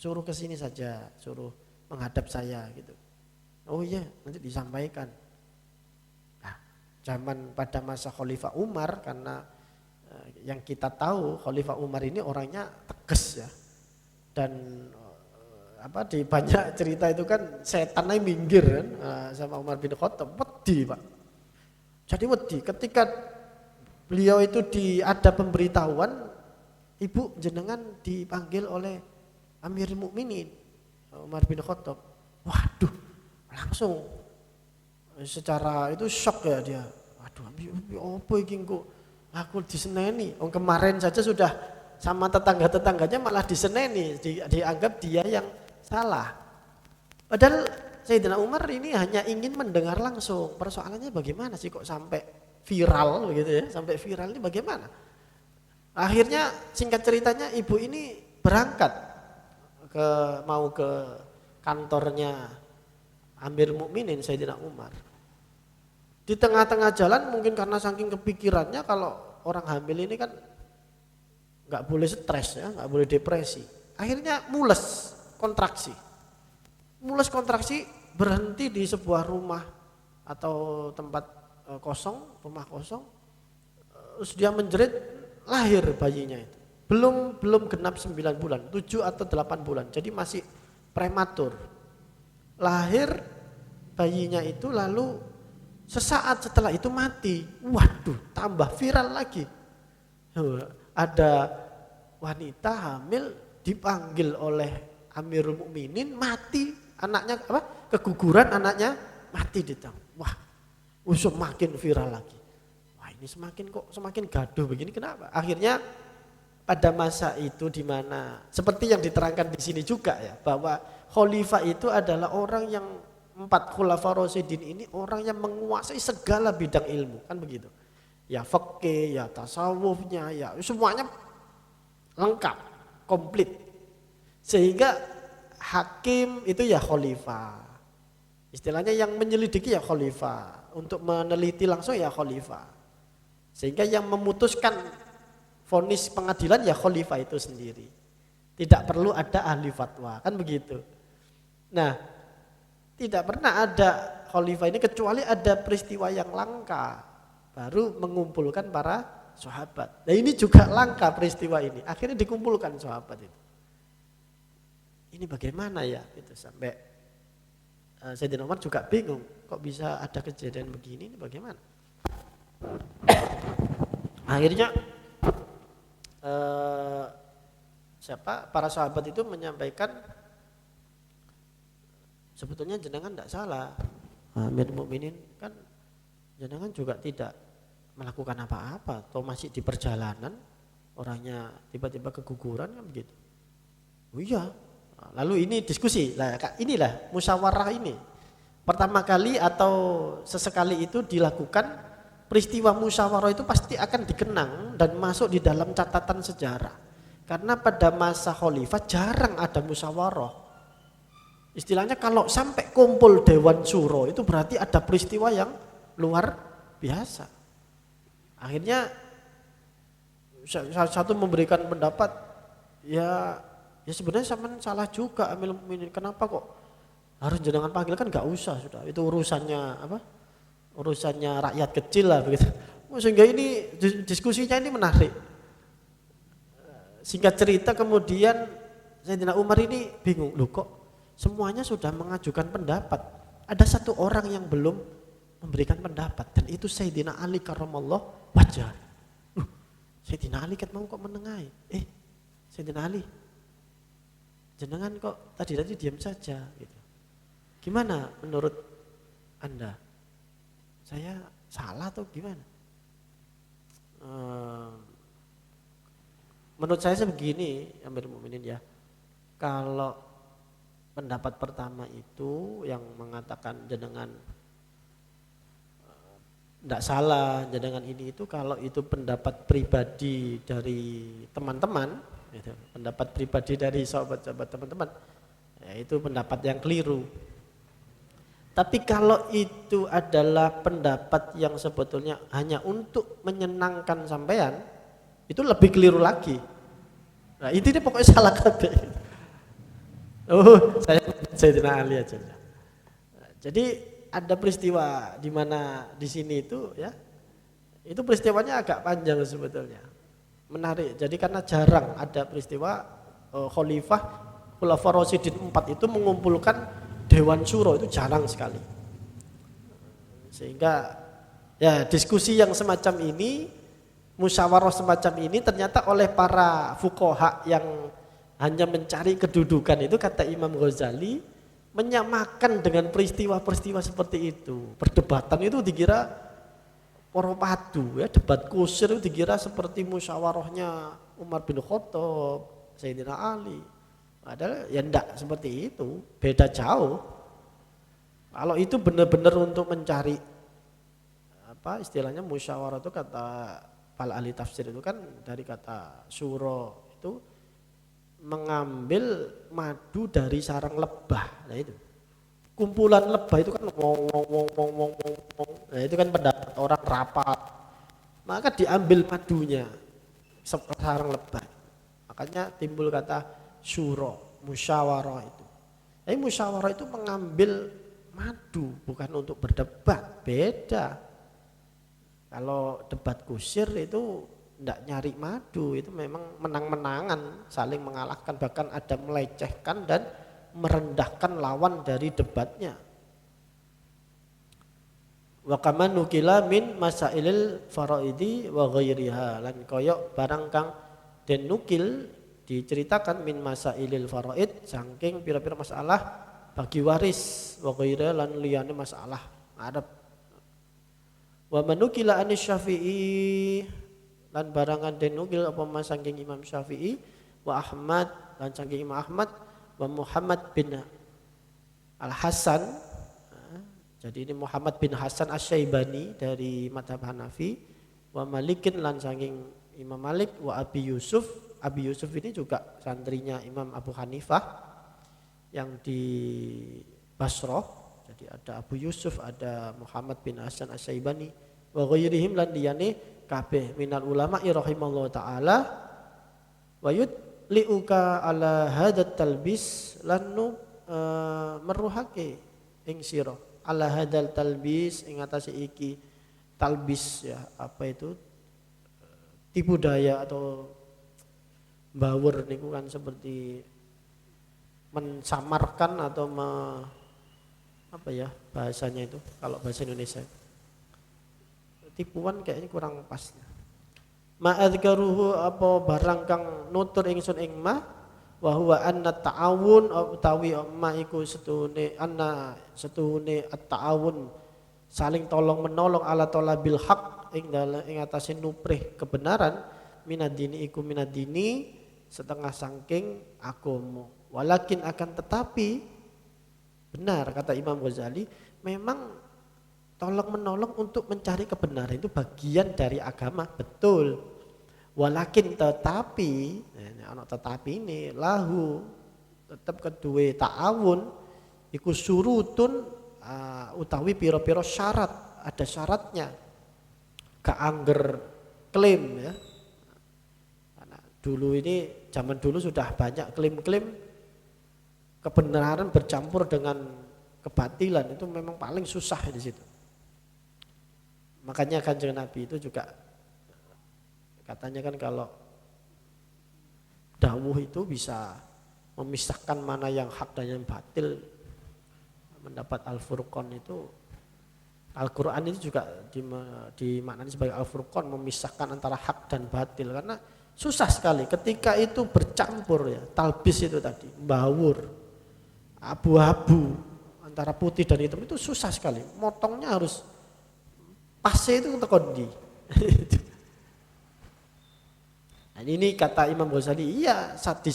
suruh ke sini saja, suruh menghadap saya gitu. Oh iya, nanti disampaikan. Nah, zaman pada masa Khalifah Umar, karena yang kita tahu Khalifah Umar ini orangnya tegas ya. Dan di banyak cerita itu kan setannya minggir kan sama Umar bin Khattab, wedi Pak. Jadi wedi ketika beliau itu ada pemberitahuan, ibu jenengan dipanggil oleh Amirul Mukminin Umar bin Khattab. Waduh, langsung secara itu shock ya dia. Waduh, apa iki kok aku diseneni. Kemarin saja sudah sama tetangga-tetangganya malah diseneni, dianggap dia yang salah. Padahal Sayyidina Umar ini hanya ingin mendengar langsung. Persoalannya bagaimana sih kok sampai viral begitu ya? Sampai viral ini bagaimana? Akhirnya singkat ceritanya ibu ini berangkat mau ke kantornya Amir Mukminin Sayyidina Umar. Di tengah-tengah jalan mungkin karena saking kepikirannya kalau orang hamil ini kan nggak boleh stres ya, nggak boleh depresi. Akhirnya mules kontraksi berhenti di sebuah rumah atau tempat kosong, rumah kosong. Terus dia menjerit, lahir bayinya itu. Belum genap 9 bulan, 7 atau 8 bulan. Jadi masih prematur. Lahir bayinya itu lalu sesaat setelah itu mati. Waduh, tambah viral lagi. Ada wanita hamil dipanggil oleh Amirul Mukminin, mati anaknya keguguran, anaknya mati di tangan. Wah, semakin viral lagi. Wah, ini semakin gaduh begini, kenapa? Akhirnya pada masa itu di mana seperti yang diterangkan di sini juga ya, bahwa khalifah itu adalah orang yang 4 khulafa rasyidin ini orang yang menguasai segala bidang ilmu, kan begitu. Ya fikih, ya tasawufnya, ya semuanya lengkap, komplit. Sehingga hakim itu ya khalifah. Istilahnya yang menyelidiki ya khalifah, untuk meneliti langsung ya khalifah. Sehingga yang memutuskan vonis pengadilan ya khalifah itu sendiri. Tidak perlu ada ahli fatwa, kan begitu. Nah, tidak pernah ada khalifah ini kecuali ada peristiwa yang langka, baru mengumpulkan para sahabat. Nah ini juga langka peristiwa ini, akhirnya dikumpulkan sahabat itu. Ini bagaimana ya? Itu sampai Sayyidina Umar juga bingung, kok bisa ada kejadian begini, ini bagaimana? Akhirnya para sahabat itu menyampaikan, sebetulnya jenengan tidak salah, Amir Mukminin kan jenengan juga tidak melakukan apa-apa, atau masih di perjalanan orangnya tiba-tiba keguguran kan begitu. Oh iya. Lalu ini diskusi, inilah musyawarah ini. Pertama kali atau sesekali itu dilakukan, peristiwa musyawarah itu pasti akan dikenang dan masuk di dalam catatan sejarah. Karena pada masa khalifah jarang ada musyawarah. Istilahnya kalau sampai kumpul Dewan Syuro itu berarti ada peristiwa yang luar biasa. Akhirnya satu memberikan pendapat, ya sebenarnya sama salah juga Amir Mukminin, kenapa kok harus jenengan panggil, kan nggak usah, sudah itu urusannya rakyat kecil lah begitu. Sehingga ini diskusinya ini menarik. Singkat cerita kemudian Sayyidina Umar ini bingung, loh kok semuanya sudah mengajukan pendapat, ada satu orang yang belum memberikan pendapat, dan itu Sayyidina Ali karramallahu wajhah. Sayyidina Ali kan mau kok menengahi, Sayyidina Ali jenengan kok tadi diam saja gitu. Gimana menurut Anda? Saya salah atau gimana? Menurut saya sebegini, Amir Mukminin ya. Kalau pendapat pertama itu yang mengatakan jenengan tidak salah, jenengan ini itu kalau itu pendapat pribadi dari teman-teman, gitu, pendapat pribadi dari sahabat-sahabat teman-teman, ya itu pendapat yang keliru. Tapi kalau itu adalah pendapat yang sebetulnya hanya untuk menyenangkan sampean, itu lebih keliru lagi. Nah intinya pokoknya salah kabeh. Saya tidak ahli aja. Jadi ada peristiwa di mana di sini itu ya, itu peristiwanya agak panjang sebetulnya, menarik. Jadi karena jarang ada peristiwa khalifah Khulafaur Rasyidin 4 itu mengumpulkan Dewan Syuro, itu jarang sekali. Sehingga ya diskusi yang semacam ini, musyawarah semacam ini ternyata oleh para fuqaha yang hanya mencari kedudukan itu, kata Imam Ghazali, menyamakan dengan peristiwa-peristiwa seperti itu. Perdebatan itu dikira poropadu, ya, debat kusir itu dikira seperti musyawarahnya Umar bin Khattab, Sayyidina Ali. Padahal ya enggak seperti itu, beda jauh. Kalau itu benar-benar untuk mencari apa istilahnya musyawarah itu, kata para ahli tafsir itu kan dari kata suro itu mengambil madu dari sarang lebah. Nah itu kumpulan lebah itu kan wong. Nah itu kan pendapat orang rapat. Maka diambil madunya sarang lebah. Makanya timbul kata syuro, musyawarah itu. Tapi musyawarah itu mengambil madu, bukan untuk berdebat, beda. Kalau debat kusir itu tidak nyari madu, itu memang menang-menangan, saling mengalahkan, bahkan ada melecehkan dan merendahkan lawan dari debatnya. Wa kama nukila min masailil faraidi wa ghairiha, lan koyok barang kang den nukil diceritakan min masailil faraid saking pira-pira masalah bagi waris wa ghairiha lan liyane masalah ngadep. Wa manukila anis Syafi'i lan barangan den nukil apa mas saking Imam Syafi'i wa Ahmad lan saking Imam Ahmad wa Muhammad bin Al-Hasan. Jadi ini Muhammad bin Hasan Asy-Syaibani dari madhab Hanafi, wa Malikin lan saking Imam Malik, wa Abi Yusuf. Abi Yusuf ini juga santrinya Imam Abu Hanifah yang di Basrah. Jadi ada Abu Yusuf, ada Muhammad bin Hasan Asy-Syaibani, wa ghairihim lan liyane kabeh minal ulama rahimallahu taala, wa yudliuka ala hadat talbis lan meruhake ing sira ala hadal talbis ing atase iki talbis ya apa itu tipu daya atau bawur niku kan seperti mensamarkan atau apa ya bahasanya itu kalau bahasa Indonesia tipuan kayaknya kurang pas. Ma'adzkaruhu apa barang kang nutur ingsun ing ma wa huwa anna ta'awun utawi ma iku setune anna setune at-ta'awun saling tolong menolong ala talabil haq ing dalem ing atase nuprih kebenaran minadini iku minadini setengah sangking agama. Walakin akan tetapi benar kata Imam Ghazali memang tolong menolong untuk mencari kebenaran itu bagian dari agama, betul. Walakin tetapi, anak tetapi ini lahu tetap kedua ta'awun iku surutun utawi piro-piro syarat, ada syaratnya. Keangger klaim ya. Karena dulu ini zaman dulu sudah banyak klaim-klaim kebenaran bercampur dengan kebatilan, itu memang paling susah di situ. Makanya Kanjeng Nabi itu juga katanya kan kalau dawuh itu bisa memisahkan mana yang hak dan yang batil. Mendapat Al-Furqan itu Al-Quran itu juga dimaknai sebagai Al-Furqan, memisahkan antara hak dan batil. Karena susah sekali ketika itu bercampur ya, talbis itu tadi, bawur, abu-abu antara putih dan hitam itu susah sekali. Motongnya harus pasnya itu tekondi. Nah, ini kata Imam Ghazali, iya di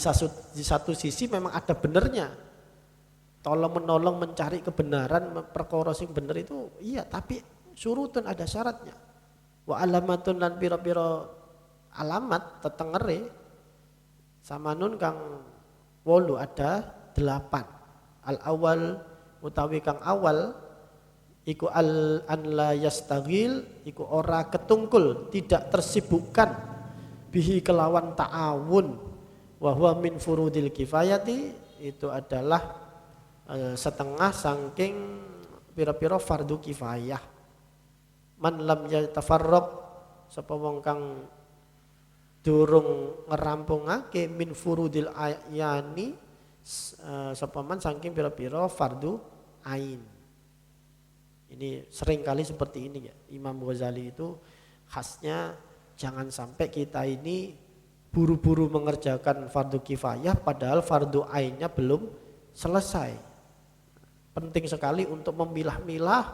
satu sisi memang ada benernya. Tolong menolong mencari kebenaran, perkara sing bener itu iya, tapi surutun ada syaratnya. Wa alamatun lan pira-pira alamat tetengere samanun kang 8 ada 8. Al awal utawi kang awal iku an la yastaghil iku ora ketungkul, tidak tersibukkan bihi kelawan ta'awun wa huwa min furudil kifayati, itu adalah setengah saking pira-pira fardu kifayah. Man lam yatafarraq sapa wong kang durung ngerampungake min furudil ayani sapa man saking pira-pira fardu ain. Ini sering kali seperti ini ya. Imam Ghazali itu khasnya jangan sampai kita ini buru-buru mengerjakan fardu kifayah padahal fardu ainnya belum selesai. Penting sekali untuk memilah-milah,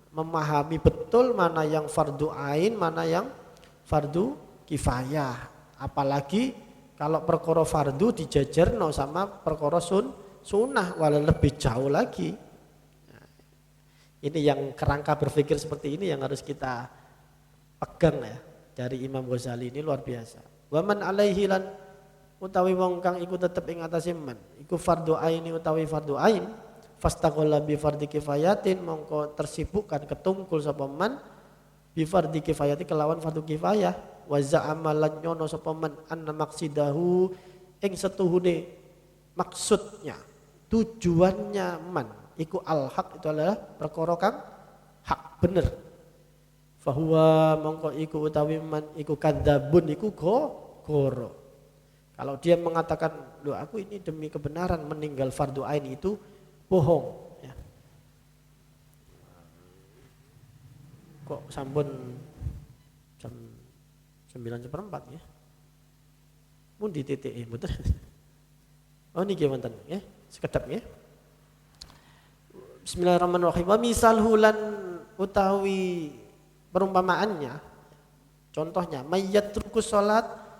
memahami betul mana yang fardu ain, mana yang fardu kifayah. Apalagi kalau perkara fardu dijajarno sama perkara sunnah, walau lebih jauh lagi. Nah, ini yang kerangka berpikir seperti ini yang harus kita pegang ya. dari Imam Ghazali ini luar biasa. Wa man alaihi lan utawi wong kang iku tetep ing atase man iku fardhu aini utawi fardhu ain fastaqalla bi fardhi kifayatin mongko tersibukkan ketungkul sapa man bi fardhi kifayati kelawan fardhu kifayah wa za'ama lan nyono sapa man anna maqsidahu ing setuhune maksudnya tujuannya man iku al haq itu adalah perkara kang hak bener fahuwa mongko iku utawi man iku kadzabun iku goro. Kalau dia mengatakan, loh aku ini demi kebenaran meninggal fardu ain itu bohong. Ya. Kok sampun jam 9:04 ya? Mun di TTE betul. Oh ini gimana ya? Sekedap ya. Bismillahirrahmanirrahim. Wa misal hulan utawi perumpamaannya, contohnya mayyatruku salat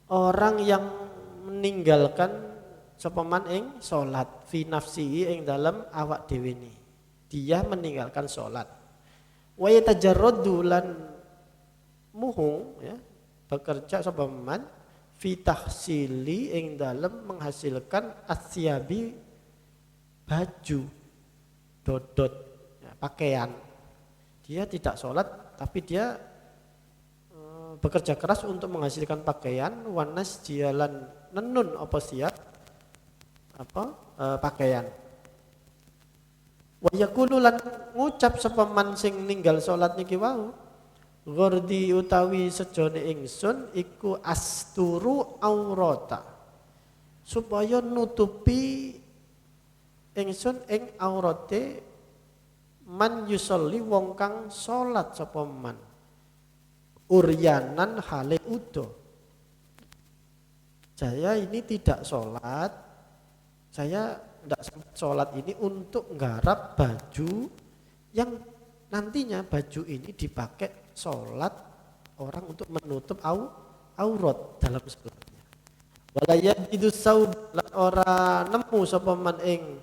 orang yang meninggalkan sapa man ing salat fi nafsihi ing dalam awak dhewe ne. Dia meninggalkan salat. Wa yatajarradu lan muhung ya, bekerja sapa man fi tahsili ing dalam menghasilkan asyabi baju dodot ya, pakaian. Dia tidak salat tapi dia bekerja keras untuk menghasilkan pakaian wanas jalan nenun apa siap pakaian wa yaqulu lan ngucap sapa man sing ninggal salat niki wau ghardi utawi sejone ingsun iku asturu aurata supaya nutupi ingsun ing aurate man yusolli wong kang salat sapa man uryanan hale udo. Saya ini tidak sholat, saya tidak sempat sholat ini untuk nggarap baju yang nantinya baju ini dipakai sholat orang untuk menutup aurat dalam sholatnya. Walayat itu saud orang nemu sapa man ing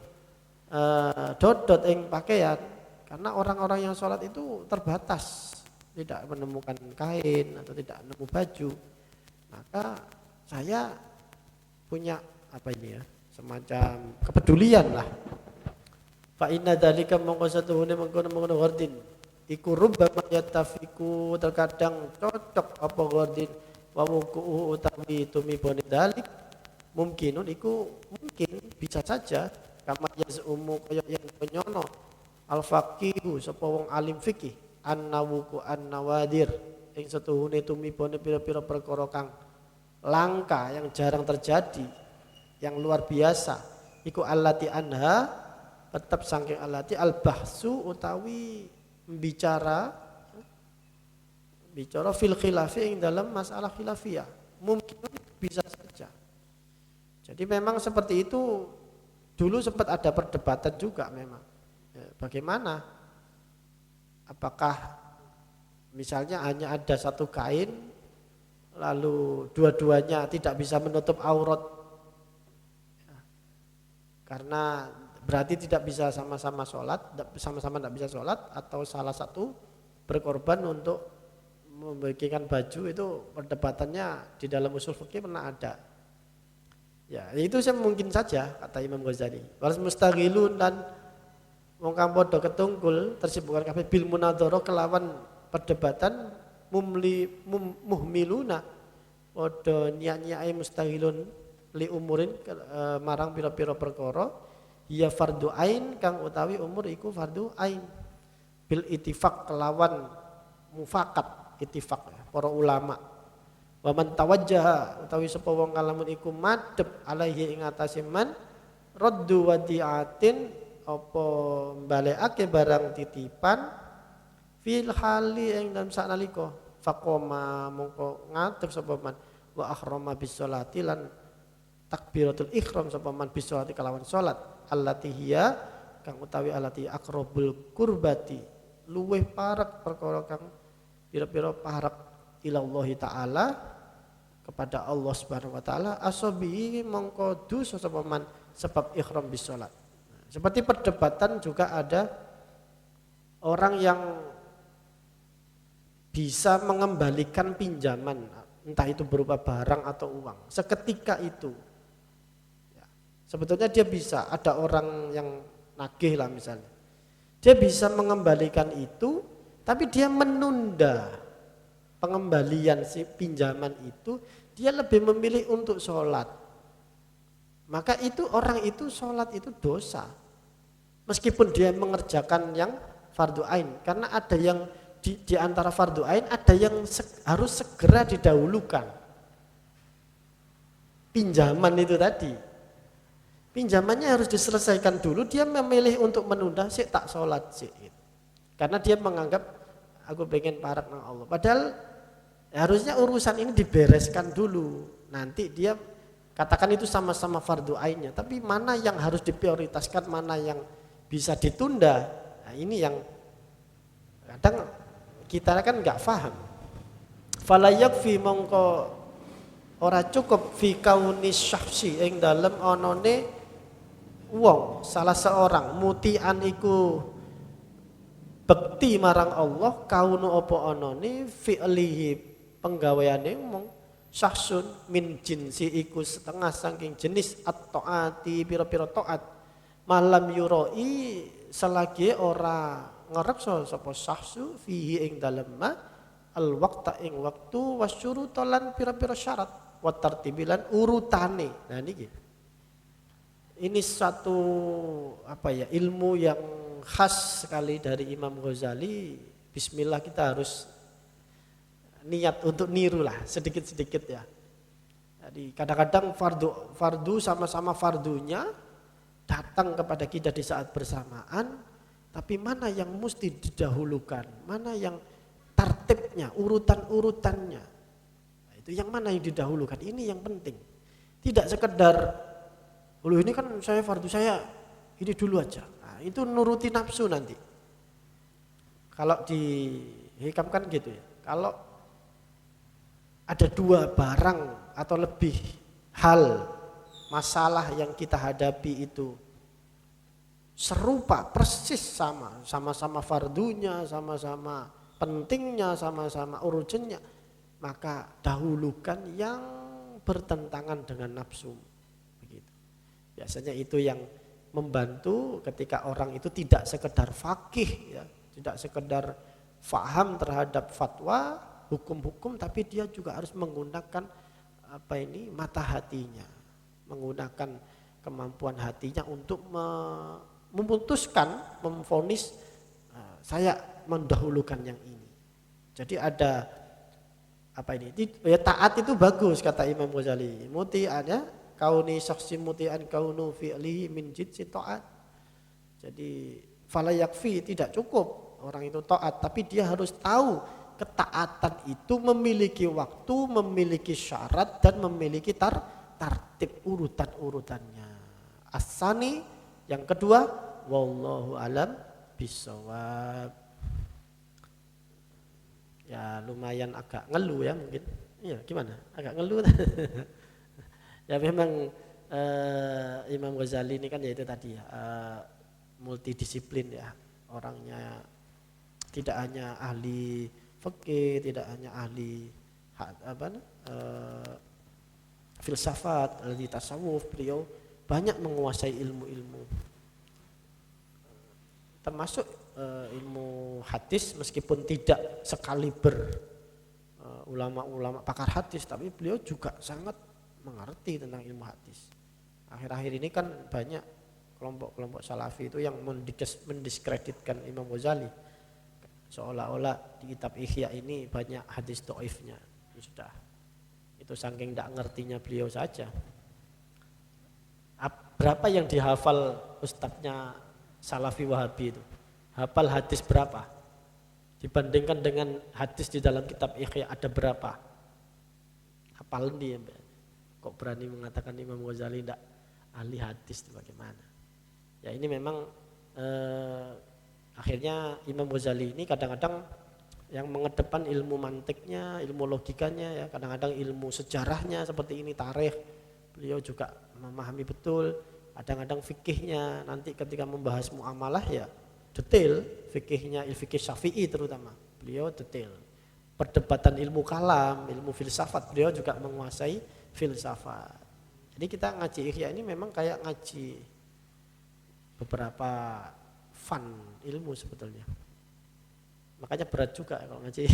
dodot ing pakaian karena orang-orang yang sholat itu terbatas. Tidak menemukan kain atau tidak nemu baju, maka saya punya apa ini ya semacam kepedulian lah. Fa inna dzalika mongko satuhune mengkono ghardin iku rubbama yatafiku terkadang cocok apa ghardin wa wuqu'u utawi tumibone dzalik mungkinun iku mungkin bisa saja kama yazumu kaya yang penyono al faqihu sapa wong alim fikih an-nawuku an-nawadir ing setuhune tumibone pira-pira perkara kang langka yang jarang terjadi yang luar biasa iku allati anha tetap saking allati al-bahsu utawi bicara fil khilafi ing dalam masalah khilafiyah mungkin bisa saja. Jadi memang seperti itu dulu sempat ada perdebatan juga memang ya, bagaimana apakah misalnya hanya ada satu kain lalu dua-duanya tidak bisa menutup aurat ya, karena berarti tidak bisa sama-sama sholat, sama-sama tidak bisa sholat atau salah satu berkorban untuk membagikan baju itu perdebatannya di dalam usul fikih pernah ada. Ya itu saya mungkin saja kata Imam Ghazali. Waras mustaghilun dan wong kang padha ketungkul tersibukkan kabeh bil munadzara kelawan perdebatan muhmiluna padha niat-niate mustaghilun li umurin marang pira-pira perkara ya fardhu ain kang utawi umur iku fardhu ain bil ittifaq kelawan mufakat ittifaq ya, para ulama wa man tawajjaha utawi sapa wong kalamun iku madhep alaihi ing atase man raddu wadi'atin apa balekake barang titipan fil hali ing dalam saknalika faqoma mongko ngadeg sapa man wa akhrama bis sholati lan takbiratul ihram sapa man bis sholati kelawan salat allati hiya kang utawi allati aqrabul qurbati luweh parek perkara kang pira-pira parek ilallahi taala kepada Allah Subhanahu wa taala asabi mongko dosa sapa man sebab ihram bis salat. Seperti perdebatan juga ada orang yang bisa mengembalikan pinjaman, entah itu berupa barang atau uang, seketika itu. Ya, sebetulnya dia bisa, ada orang yang nagih lah misalnya, dia bisa mengembalikan itu, tapi dia menunda pengembalian si pinjaman itu, dia lebih memilih untuk sholat. Maka itu orang itu sholat itu dosa, meskipun dia mengerjakan yang fardu ain, karena ada yang di antara fardu ain ada yang harus segera didahulukan. Pinjaman itu tadi, pinjamannya harus diselesaikan dulu, dia memilih untuk menunda, sih tak sholat sih, karena dia menganggap aku pengen parat dengan Allah. Padahal harusnya urusan ini dibereskan dulu, nanti dia katakan itu sama-sama fardu ainnya, tapi mana yang harus diprioritaskan, mana yang bisa ditunda. Nah, ini yang kadang kita kan nggak paham. Fala yakfi mongko ora cukup fi kaunis syahsi ing dalem onone wong salah seorang mutian iku bekti marang Allah kaunu apa onone fi'lihi penggaweane mong syahsun min jinsi iku setengah saking jenis at-taati pira-pira taat malam yuroi selagi ora ngereksa sapa syahsu fihi ing dalem al waqta ing waktu wasyurutan pira-pira syarat wa tartibilan urutane. Nah niki ini satu ilmu yang khas sekali dari Imam Ghazali. Bismillah, kita harus niat untuk niru lah sedikit-sedikit ya. Jadi kadang-kadang fardu sama-sama fardunya datang kepada kita di saat bersamaan, tapi mana yang mesti didahulukan, mana yang tartibnya, urutan-urutannya, nah, itu yang mana yang didahulukan, ini yang penting. Tidak sekedar, ini kan saya fardu saya ini dulu aja, nah, itu nuruti nafsu nanti. Kalau di hikam kan gitu ya, kalau ada dua barang atau lebih hal, masalah yang kita hadapi itu serupa, persis sama-sama fardunya, sama-sama pentingnya, sama-sama urgennya, maka dahulukan yang bertentangan dengan nafsu. Begitu. Biasanya itu yang membantu ketika orang itu tidak sekedar faqih ya, tidak sekedar faham terhadap fatwa, hukum-hukum, tapi dia juga harus menggunakan mata hatinya, menggunakan kemampuan hatinya untuk memutuskan, memvonis saya mendahulukan yang ini. Jadi ada taat itu bagus kata Imam Ghazali. Muti'an kauni syakhsi muti'an kaunu fi'lihi min jinsi ta'at. Jadi fala yakfi, tidak cukup orang itu taat, tapi dia harus tahu ketaatan itu memiliki waktu, memiliki syarat, dan memiliki tartib urutan-urutannya. As-sani, yang kedua, wallahu alam bisawab. Ya lumayan agak ngeluh ya mungkin. Iya gimana? Agak ngeluh. Ya memang Imam Ghazali ini kan ya itu tadi ya, multidisiplin ya. Orangnya tidak hanya ahli fikih, tidak hanya ahli filsafat, ahli tasawuf, beliau banyak menguasai ilmu-ilmu, termasuk ilmu hadis, meskipun tidak sekaliber ulama-ulama pakar hadis, tapi beliau juga sangat mengerti tentang ilmu hadis. Akhir-akhir ini kan banyak kelompok-kelompok salafi itu yang mendiskreditkan Imam Ghazali, seolah-olah di kitab Ihya ini banyak hadis dhaifnya. Sudah, itu saking tidak ngertinya beliau saja. Berapa yang dihafal ustadznya Salafi Wahabi itu? Hafal hadis berapa? Dibandingkan dengan hadis di dalam kitab Ihya ada berapa? Hafal dia. Kok berani mengatakan Imam Ghazali tidak ahli hadis itu bagaimana? Ya ini memang akhirnya Imam Ghazali ini kadang-kadang yang mengedepan ilmu mantiknya, ilmu logikanya ya, kadang-kadang ilmu sejarahnya seperti ini, tarikh. Beliau juga memahami betul, kadang-kadang fikihnya nanti ketika membahas muamalah ya detail, fikihnya fikih Syafi'i terutama beliau detail. perdebatan ilmu kalam, ilmu filsafat, beliau juga menguasai filsafat. Jadi kita ngaji Ihya ini memang kayak ngaji beberapa fun ilmu sebetulnya. Makanya berat juga kalau ngaji.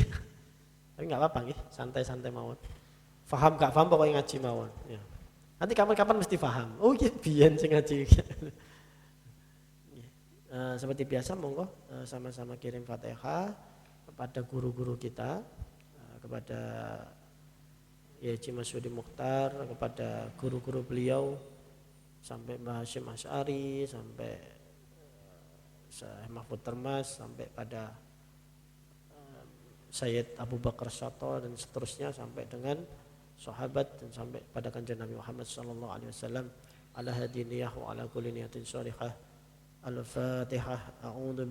Tapi nggak apa-apa nih, santai-santai mawon. Faham gak paham pokoknya ngaji mawon. Ya. Nanti kapan-kapan mesti paham. Oh iya, biyen sing ngaji. Seperti biasa monggo sama-sama kirim Fatihah kepada guru-guru kita, kepada Yaji Masudi Mukhtar, kepada guru-guru beliau sampai Mbah Hasyim Asy'ari, sampai Syekh Mahfud Termas, sampai pada Sayyid Abu Bakar Syato dan seterusnya sampai dengan sahabat dan sampai pada kanjeng Nabi Muhammad sallallahu alaihi wasallam. Ala hadiniyah wa ala kulli niyatin shalihah. Al-Fatihah. A'udzu